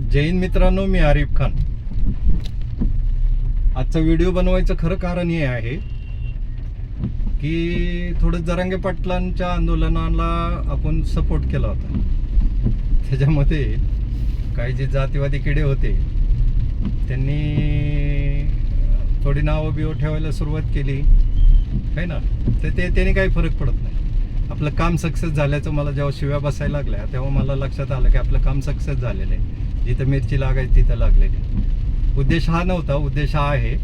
जय हिंद मित्रांनो, मी आरिफ खान. आजचा व्हिडिओ बनवायचं खरं कारण हे आहे की थोडं जरांगे पाटलांच्या आंदोलनाला आपण सपोर्ट केला होता. त्याच्यामध्ये काही जे जातीवादी किडे होते त्यांनी थोडी नावं बिवं ठेवायला सुरुवात केली आहे ना. तर त्याने काही फरक पडत नाही. आपलं काम सक्सेस झाल्याचं मला जेव्हा शिव्या बसायला लागल्या तेव्हा मला लक्षात आलं की आपलं काम सक्सेस झालेलं आहे. जिथं मिरची लागायची तिथं लागलेली. उद्देश हा नव्हता. उद्देश हा आहे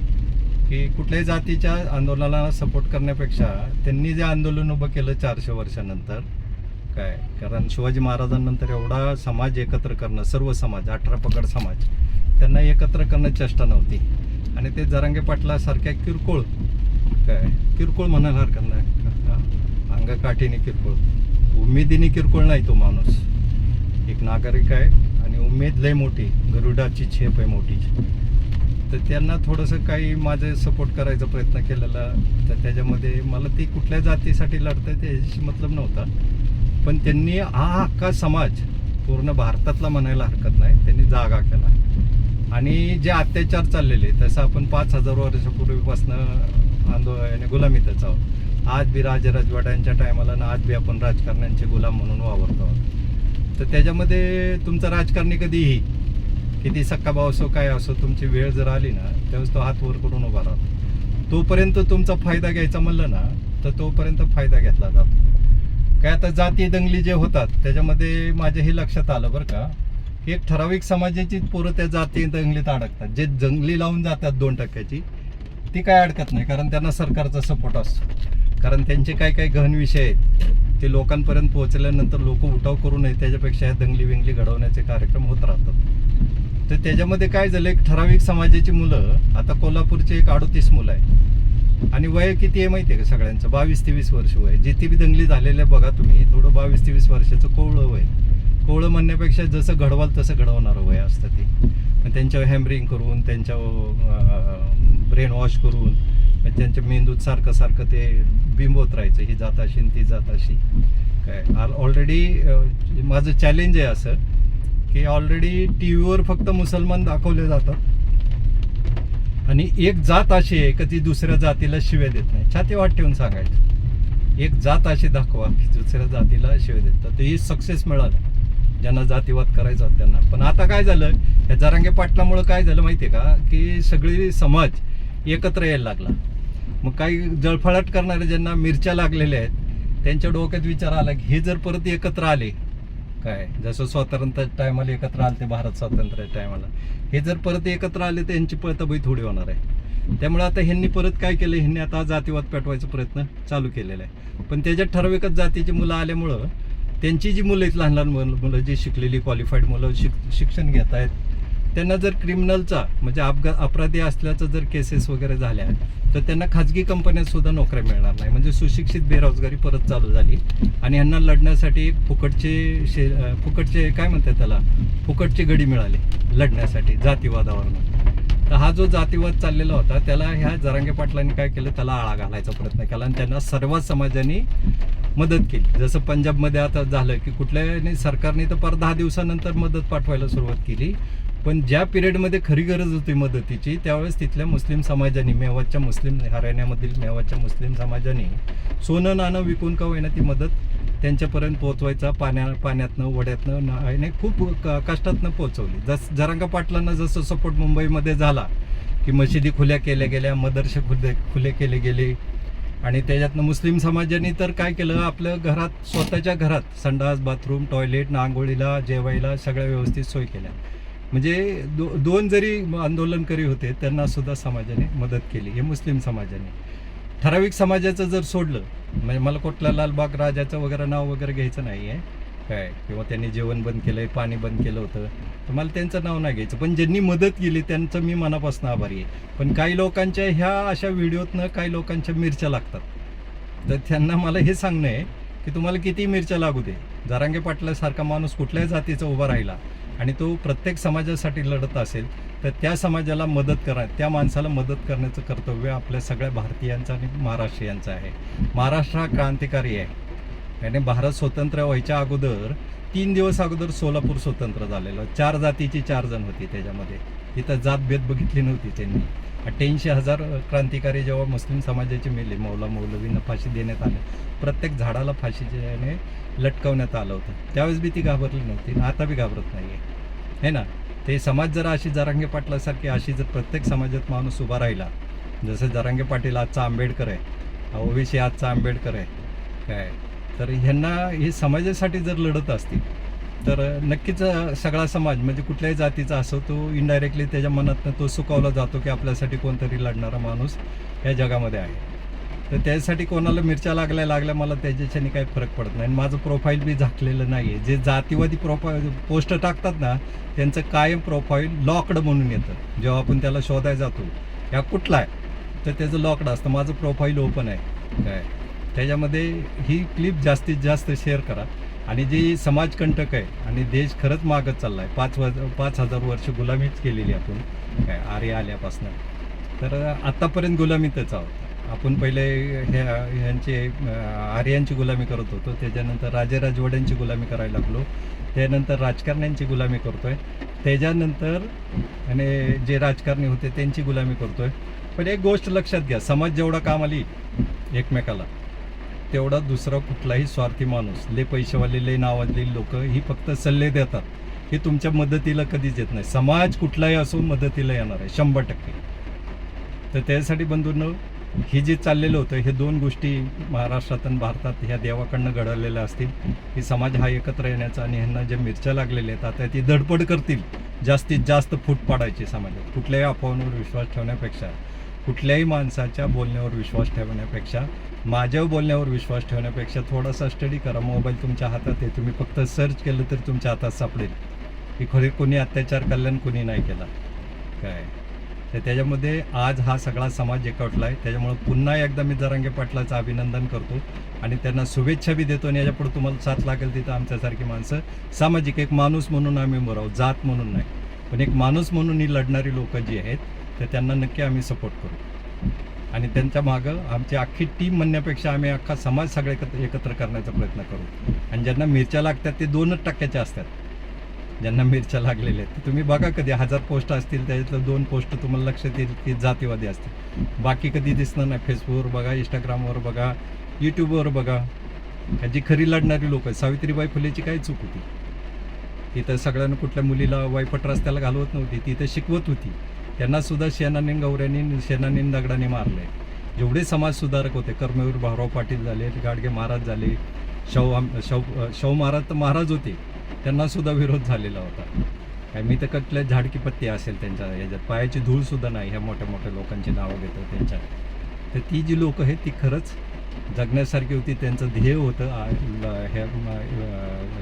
की कुठल्याही जातीच्या आंदोलनाला सपोर्ट करण्यापेक्षा त्यांनी जे आंदोलन उभं केलं 400 वर्षानंतर काय, कारण शिवाजी महाराजांनंतर एवढा समाज एकत्र करणं, सर्व समाज 18 पगड समाज त्यांना एकत्र करणं चेष्टा नव्हती. आणि ते जरांगे पाटलासारख्या किरकोळ म्हणायला हरकत नाही, अंगकाठीने किरकोळ, उमेदीने किरकोळ नाही. तो माणूस एक नागरिक आहे आणि उमेद लय मोठी, गरुडाची झेप आहे मोठी. तर त्यांना थोडंसं काही माझं सपोर्ट करायचा प्रयत्न केलेला. तर त्याच्यामध्ये मला ती कुठल्या जातीसाठी लढतं त्याच्याशी मतलब नव्हता. पण त्यांनी हा हक्का समाज पूर्ण भारतातला म्हणायला हरकत नाही, त्यांनी जागा केला. आणि जे अत्याचार चाललेले तसं आपण 5000 वर्षापूर्वीपासनं गुलामीतच आहोत. आज बी राजवाड्यांच्या टायमाला ना आज बी आपण राजकारण्यांचे गुलाम म्हणून वावरतो आहोत. तर त्याच्यामध्ये तुमचा राजकारणी कधीही किती सक्का भाव असो काय असो, तुमची वेळ जर आली ना त्यावेळेस तो हात वर करून उभा राहतो. तोपर्यंत तुमचा फायदा घ्यायचा म्हणलं ना तर तोपर्यंत फायदा घेतला जातो. काय आता जाती दंगली जे होतात त्याच्यामध्ये माझ्या हे लक्षात आलं बरं का, की एक ठराविक समाजाची पोरं त्या जाती दंगलीत अडकतात. जे जंगली लावून जातात 2% ती काय अडकत नाही, कारण त्यांना सरकारचा सपोर्ट असतो. कारण त्यांचे काही गहन विषय आहेत ते लोकांपर्यंत पोहोचल्यानंतर लोक उठाव करू नये त्याच्यापेक्षा या दंगली वेंगली घडवण्याचे कार्यक्रम होत राहतात. तर त्याच्यामध्ये काय झालं, एक ठराविक समाजाची मुलं, आता कोल्हापूरचे एक 38 मुलं आहे आणि वय किती आहे माहिती आहे का सगळ्यांचं, 22-23 वर्ष वय. जिथे बी दंगली झालेल्या बघा तुम्ही, थोडं 22-23 वर्षाचं कोवळं वय. कोवळं म्हणण्यापेक्षा जसं घडवाल तसं घडवणारं वय असतं ते. त्यांच्यावर हॅमरिंग करून, त्यांच्यावर ब्रेन वॉश करून, त्यांच्या मेंदूत सारखं ते बिंबवत राहायचं, ही जात अशी ती जात अशी काय. ऑलरेडी माझं चॅलेंज आहे असं की ऑलरेडी टी व्हीवर फक्त मुसलमान दाखवले जातात आणि एक जात अशी आहे की ती दुसऱ्या जातीला शिव्या देत नाही. छाती वाट ठेवून सांगायचं, एक जात अशी दाखवा की दुसऱ्या जातीला शिव्या देतात. तर ही सक्सेस मिळालं ज्यांना जातीवाद करायचा होता त्यांना. पण आता काय झालं, या जरांगे पाटलामुळं काय झालं माहिती आहे का, की सगळी समाज एकत्र यायला लागला. मग काही जळफळाट करणारे ज्यांना मिरच्या लागलेल्या आहेत त्यांच्या डोक्यात विचार आला की हे जर परत एकत्र आले काय, जसं स्वातंत्र्य टायमाला एकत्र आले ते, भारत स्वातंत्र्य टायमाला, हे जर परत एकत्र आले तर यांची पळताबाई थोडी होणार आहे. त्यामुळे आता ह्यांनी परत काय केलं, ह्यांनी आता जातीवाद पेटवायचा प्रयत्न चालू केलेला आहे. पण त्याच्यात ठराविकच जातीची मुलं आल्यामुळं त्यांची जी मुलं आहेत, लहान लहान मुलं जी शिकलेली क्वालिफाईड मुलं शिक्षण घेत आहेत, त्यांना जर क्रिमिनलचा म्हणजे अपराधी असल्याचं जर केसेस वगैरे झाल्या तर त्यांना खाजगी कंपन्यात सुद्धा नोकऱ्या मिळणार नाही. म्हणजे सुशिक्षित बेरोजगारी परत चालू झाली आणि यांना लढण्यासाठी फुकटचे काय म्हणतात त्याला, फुकटची गडी मिळाली लढण्यासाठी जातीवादावरनं. तर हा जो जातीवाद चाललेला होता त्याला ह्या जरांगे पाटलांनी काय केलं, त्याला आळा घालायचा प्रयत्न केला आणि त्यांना सर्व समाजांनी मदत केली. जसं पंजाबमध्ये आता झालं की कुठल्याही सरकारने तर पर 10 दिवसानंतर मदत पाठवायला सुरुवात केली. पण ज्या पिरियडमध्ये खरी गरज होती मदतीची त्यावेळेस तिथल्या मुस्लिम समाजाने, मेवातच्या मुस्लिम, हरियाणामधील मेवातच्या मुस्लिम समाजाने सोनं नाणं विकून का होईना ती मदत त्यांच्यापर्यंत पोहोचवायचा, पाण्यातनं वड्यातनं आणि खूप कष्टातनं पोहोचवली. जरांगे पाटलांना जसं सपोर्ट मुंबईमध्ये झाला की मशिदी खुल्या केल्या गेल्या, मदरसे खुले केले गेले आणि त्याच्यातनं मुस्लिम समाजाने तर काय केलं, आपल्या घरात, स्वतःच्या घरात संडास, बाथरूम, टॉयलेट, आंघोळीला, जेवायला सगळ्या व्यवस्थित सोय केल्या. म्हणजे दोन जरी आंदोलनकरी होते त्यांना सुद्धा समाजाने मदत केली. हे मुस्लिम समाजाने. ठराविक समाजाचं जर सोडलं, म्हणजे मला कुठल्या लालबाग राजाचं वगैरे नाव वगैरे घ्यायचं नाही आहे काय, किंवा त्यांनी जेवण बंद केलंय, पाणी बंद केलं होतं, तर मला त्यांचं नाव नाही घ्यायचं. पण ज्यांनी मदत केली त्यांचं मी मनापासून आभारी आहे. पण काही लोकांच्या ह्या अशा व्हिडिओतनं काही लोकांच्या मिरच्या लागतात. तर त्यांना मला हे सांगणं आहे की तुम्हाला किती मिरच्या लागू दे, जरांगे पाटलासारखा माणूस कुठल्याही जातीचा उभा राहिला आणि तो प्रत्येक समाजासाठी लढत असेल तर त्या समाजाला मदत करा, त्या माणसाला मदत करण्याचं कर्तव्य आपल्या सगळ्या भारतीयांचं आणि महाराष्ट्रीयांचं आहे. महाराष्ट्र हा क्रांतिकारी आहे. आणि भारत स्वतंत्र व्हायच्या अगोदर 3 दिवस अगोदर सोलापूर स्वतंत्र झालेलं. 4 जातीची 4 जण होती त्याच्यामध्ये. तिथं जातभेद बघितली नव्हती त्यांनी. 88,000 क्रांतिकारी जेव्हा मुस्लिम समाजाचे मेले, मौलवींना फाशी देण्यात आली, प्रत्येक झाडाला फाशीने लटकवण्यात आलं होतं. त्यावेळेस बी ती घाबरली नव्हती, आता बी घाबरत नाही आहे ना. ते समाज जर अशी जरांगे पाटलासारखी अशी जर प्रत्येक समाजात माणूस उभा राहिला, जसं जरांगे पाटील आजचा आंबेडकर आहे, ओबीसी आजचा आंबेडकर आहे काय, तर ह्यांना हे समाजासाठी जर लढत असतील तर नक्कीच सगळा समाज म्हणजे कुठल्याही जातीचा असो तो इनडायरेक्टली त्याच्या मनातनं तो सुकावला जातो की आपल्यासाठी कोणतरी लढणारा माणूस या जगामध्ये आहे. तर त्यासाठी कोणाला मिरच्या लागल्या मला त्याच्याने काही फरक पडत नाही. माझं प्रोफाईल बी झाकलेलं नाही आहे. जे जातीवादी पोस्ट टाकतात ना त्यांचं कायम प्रोफाईल लॉकड म्हणून येतं. जेव्हा आपण त्याला शोधायला जातो ह्या कुठला आहे तर त्याचं लॉकड असतं. माझं प्रोफाईल ओपन आहे काय. त्याच्यामध्ये ही क्लिप जास्तीत जास्त शेअर करा. आणि जी समाजकंटक आहे आणि देश खरंच मागत चालला आहे. 5,000 वर्ष गुलामीच केलेली आपण काय आर्य आल्यापासून. तर आत्तापर्यंत गुलामीतच आहोत आपण. पहिले ह्यांचे आर्यांची गुलामी करत होतो, त्याच्यानंतर राजेराजवड्यांची गुलामी करायला लागलो, त्यानंतर राजकारण्यांची गुलामी करतोय, त्याच्यानंतर आणि जे राजकारणी होते त्यांची गुलामी करतोय. पण एक गोष्ट लक्षात घ्या, समाज जेवढा काम आली एकमेकाला तेवढा दुसरा कुठलाही स्वार्थी माणूस, लय पैसेवाले लय नावाजलेली लोक ही फक्त सल्ले देतात, हे तुमच्या मदतीला कधीच येत नाही. समाज कुठलाही असो मदतीला येणार आहे 100%. तर त्यासाठी बंधूंनो हे जे चाललेलं होतं हे 2 गोष्टी महाराष्ट्रात आणि भारतात ह्या देवाकडनं घडवलेल्या असतील की समाज हा एकत्र येण्याचा. आणि ह्यांना ज्या मिरच्या लागलेल्या आहेत आता ती धडपड करतील जास्तीत जास्त फूट पाडायची समाजात. कुठल्याही अफवांवर विश्वास ठेवण्यापेक्षा, कुठल्याही माणसाच्या बोलण्यावर विश्वास ठेवण्यापेक्षा, माझ्या बोलण्यावर विश्वास ठेवण्यापेक्षा थोडासा स्टडी करा. मोबाईल तुमच्या हातात आहे, तुम्ही फक्त सर्च केलं तर तुमच्या हातात सापडेल की खरे कोणी अत्याचार कल्याण कोणी नाही केला काय. तर त्याच्यामध्ये आज हा सगळा समाज एकवटला आहे. त्याच्यामुळे पुन्हा एकदा मी जरांगे पाटलाचं अभिनंदन करतो आणि त्यांना शुभेच्छा बी देतो. आणि याच्यापुढे तुम्हाला साथ लागेल तिथं आमच्यासारखी माणसं सामाजिक एक माणूस म्हणून आम्ही उभं राहू, जात म्हणून नाही, पण एक माणूस म्हणून ही लढणारी लोक जी आहेत तर त्यांना नक्की आम्ही सपोर्ट करू. आणि त्यांच्या मागं आमची अख्खी टीम म्हणण्यापेक्षा आम्ही अख्खा समाज सगळे एकत्र करण्याचा प्रयत्न करू. आणि ज्यांना मिरच्या लागतात ते 2% असतात. ज्यांना मिरच्या लागलेल्या आहेत तुम्ही बघा, कधी 1000 पोस्ट असतील त्याच्यातलं 2 पोस्ट तुम्हाला लक्षात येईल की जातीवादी असतील. बाकी कधी दिसणार नाही. फेसबुकवर बघा, इंस्टाग्रामवर बघा, यूट्यूबवर बघा. जी खरी लढणारी लोक आहेत. सावित्रीबाई फुलेची काय चूक होती? तिथं सगळ्यांना कुठल्या मुलीला वायपट रस्त्याला घालवत नव्हती, तिथं शिकवत होती. त्यांना सुद्धा शेणाने गौऱ्यांनी शेणाने दगडाने मारले. जेवढे समाज सुधारक होते, कर्मवीर भाऊराव पाटील झाले, गाडगे महाराज झाले, शाहू महाराज तर महाराज होते, त्यांना सुद्धा विरोध झालेला होता काय. मी तर कुठल्या झाडकी पत्ती असेल त्यांच्या ह्याच्यात पायाची धूळ सुद्धा नाही ह्या मोठ्या मोठ्या लोकांची नावं घेतो त्यांच्या. तर ती जी लोक आहेत ती खरंच जगण्यासारखी होती. त्यांचं ध्येय होतं ह्या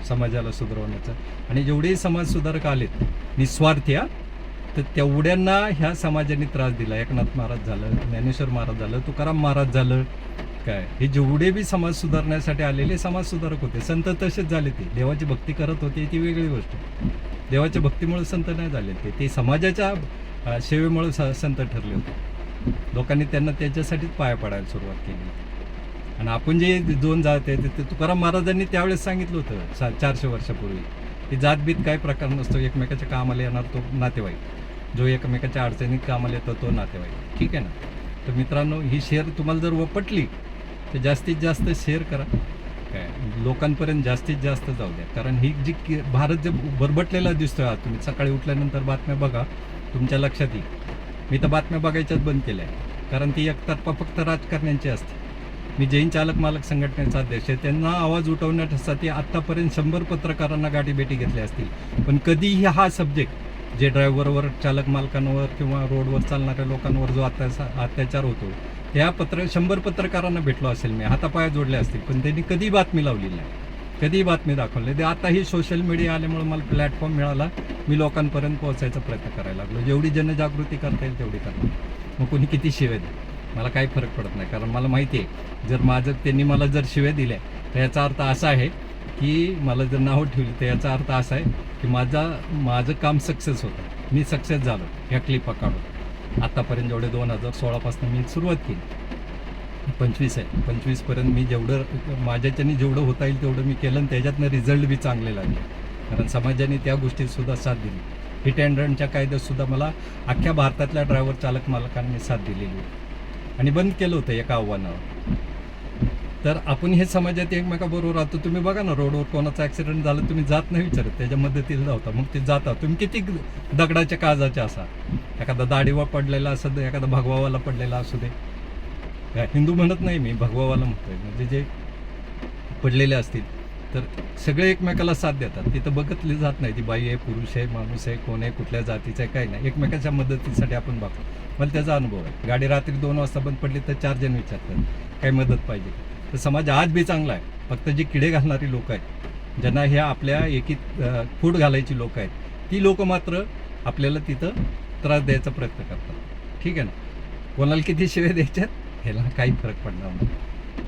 समाजाला सुधारवण्याचं. आणि जेवढेही समाज सुधारक आलेत निस्वार्थी, तर तेवढ्यांना ह्या समाजाने त्रास दिला. एकनाथ महाराज झालं, ज्ञानेश्वर महाराज झालं, तुकाराम महाराज झालं काय. हे जेवढे बी समाज सुधारण्यासाठी आलेले समाज सुधारक होते. संत तसेच झाले. ते देवाची भक्ती करत होते ती वेगळी गोष्ट. देवाच्या भक्तीमुळे संत नाही झाले, ते समाजाच्या सेवेमुळे संत ठरले होते. लोकांनी त्यांना त्याच्यासाठीच पाया पडायला सुरुवात केली. आणि आपण जे 2 जात आहे ते तुकाराम महाराजांनी त्यावेळेस सांगितलं होतं 400 वर्षापूर्वी की जातभीत काय प्रकार नसतो, एकमेकाच्या कामाला येणार तो नातेवाईक, जो एकमेकाच्या अडचणीत कामाला येतो तो नातेवाईक. ठीक आहे ना. तर मित्रांनो ही शेअर तुम्हाला जर पटली तर जास्तीत जास्त शेअर करा काय, लोकांपर्यंत जास्तीत जास्त जाऊ द्या. कारण ही जी भारत जे बरबटलेला दिसतोय आज, तुम्ही सकाळी उठल्यानंतर बातम्या बघा तुमच्या लक्षात येईल. मी तर बातम्या बघायच्याच बंद केल्या आहे, कारण ती एकतर्फा फक्त राजकारण्यांची असते. मी जैन चालक मालक संघटनेचा अध्यक्ष आहे. त्यांना आवाज उठवण्यासाठी आत्तापर्यंत 100 पत्रकारांना गाठीभेटी घेतल्या असतील, पण कधीही हा सब्जेक्ट जे ड्रायव्हरवर, चालक मालकांवर किंवा रोडवर चालणाऱ्या लोकांवर जो अत्याचार होतो त्या 100 पत्रकारांना भेटलो असेल मी, हातापाया जोडले असतील, पण त्यांनी कधी बातमी लावली नाही, कधी बातमी दाखवली. ते आता ही सोशल मीडिया आल्यामुळे मला प्लॅटफॉर्म मिळाला, मी लोकांपर्यंत पोहोचायचा प्रयत्न करायला लागलो. जेवढी जनजागृती करता येईल तेवढी करणार. मग कोणी किती शिव्या दे, मला काही फरक पडत नाही. कारण मला माहिती आहे जर त्यांनी मला जर शिव्या दिल्या तर याचा अर्थ असा आहे की मला जर नावं ठेवली तर याचा अर्थ असा आहे की माझं काम सक्सेस होतं, मी सक्सेस झालो ह्या क्लिपा काढून. आत्तापर्यंत जेवढे 2016 पासून मी सुरुवात केली. 25 आहे. 25पर्यंत मी जेवढं माझ्याच्याने जेवढं होता येईल तेवढं मी केलं आणि त्याच्यातनं रिझल्ट बी चांगले लागले. कारण समाजाने त्या गोष्टीतसुद्धा साथ दिली. हिट अँड रनच्या कायद्यातसुद्धा मला अख्ख्या भारतातल्या ड्रायव्हर चालक मालकांनी साथ दिलेली होती आणि बंद केलं होतं एका आव्हानावर. तर आपण हे समाजात एकमेकाबरोबर राहतो. तुम्ही बघा ना, रोडवर कोणाचा ॲक्सिडेंट झाला तुम्ही जात नाही विचारत, त्याच्या मदतीला जाता. मग ते जाता, तुम्ही किती दगडाच्या काळजाचे असा, एखादा दाढीवा पडलेला असू दे, एखादा भगवावाला पडलेला असू दे. हिंदू म्हणत नाही मी, भगवावाला म्हणतोय. म्हणजे जे पडलेले असतील तर सगळे एकमेकाला साथ देतात. तिथं बघतली जात नाही ती बाई आहे, पुरुष आहे, माणूस आहे, कोण आहे, कुठल्या जातीचं आहे, काही नाही. एकमेकाच्या मदतीसाठी आपण बघतो. मला त्याचा अनुभव आहे. गाडी रात्री 2 वाजता बंद पडली तर 4 जण विचारतात काही मदत पाहिजे. तर समाज आज बी चांगला आहे. फक्त जी किडे घालणारी लोक आहेत, ज्यांना ह्या आपल्या एकीत फूट घालायची लोक आहेत, ती लोक मात्र आपल्याला तिथं त्रास द्यायचा प्रयत्न करतात. ठीक आहे ना, कोणाला किती शिव्या द्यायच्यात ह्याला काही फरक पडणार नाही.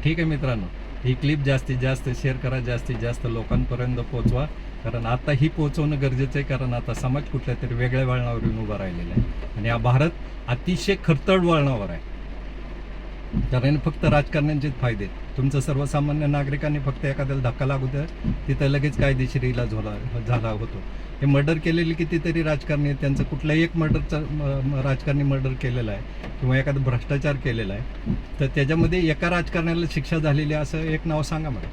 ठीक आहे मित्रांनो, ही क्लिप जास्तीत जास्त शेअर करा, जास्तीत जास्त लोकांपर्यंत पोहोचवा. कारण आता ही पोहोचवणं गरजेचं आहे. कारण आता समाज कुठल्या तरी वेगळ्या वळणावर येऊन उभा राहिलेला आहे आणि हा भारत अतिशय खरतड वळणावर आहे. कारण फक्त राजकारण्यांचेच फायदे आहेत. तुमचं सर्वसामान्य नागरिकांनी फक्त एखाद्याला धक्का लागू द्या, तिथं लगेच कायदेशीर इलाज झाला होतो. हे मर्डर केलेले कितीतरी राजकारणी आहेत, त्यांचं कुठलाही एक राजकारणी मर्डर केलेला आहे किंवा एखादा भ्रष्टाचार केलेला आहे, तर त्याच्यामध्ये एका राजकारण्याला शिक्षा झालेली असं एक नाव सांगा मला.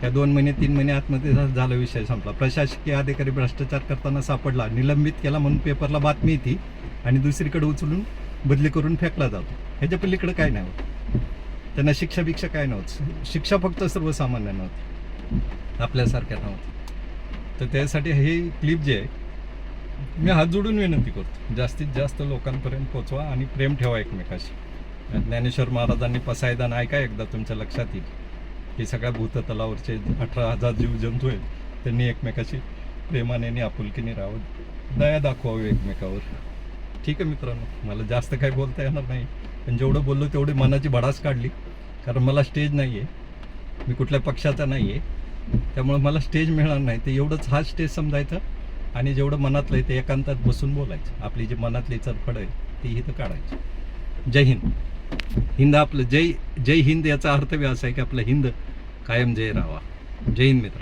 त्या 2 महिने 3 महिने आतमध्ये झाला, विषय संपला. प्रशासकीय अधिकारी भ्रष्टाचार करताना सापडला, निलंबित केला म्हणून पेपरला बातमी येते आणि दुसरीकडे उचलून बदली करून फेकला जातो. ह्याच्या पलीकडे काय नाही होत. त्यांना शिक्षा काय नव्हतं. शिक्षा फक्त सर्वसामान्यांना होती, आपल्यासारख्या नव्हती. तर त्यासाठी हे क्लिप जे आहे मी हात जोडून विनंती करतो, जास्तीत जास्त लोकांपर्यंत पोचवा आणि प्रेम ठेवा एकमेकाशी. ज्ञानेश्वर महाराजांनी पसायदान ऐका एकदा, तुमच्या लक्षात येईल की सगळ्या भूततलावरचे 18,000 जीवजंतू आहेत, त्यांनी एकमेकाशी प्रेमाने आणि आपुलकीने राहावं, दया दाखवावी एकमेकावर. ठीक आहे मित्रांनो, मला जास्त काही बोलता येणार नाही, पण जेवढं बोललो तेवढी मनाची भडास काढली. कारण मला स्टेज नाही आहे, मी कुठल्या पक्षाचा नाही आहे, त्यामुळे मला स्टेज मिळणार नाही. ते एवढंच हा स्टेज समजायचं आणि जेवढं मनातलं आहे ते एकांतात बसून बोलायचं. आपली जी मनातली चरफड आहे ती इथं काढायची. जय हिंद. हिंद आपलं जय हिंद याचा अर्थ बी असा आहे की आपलं हिंद कायम जय राहावा. जय हिंद मित्र.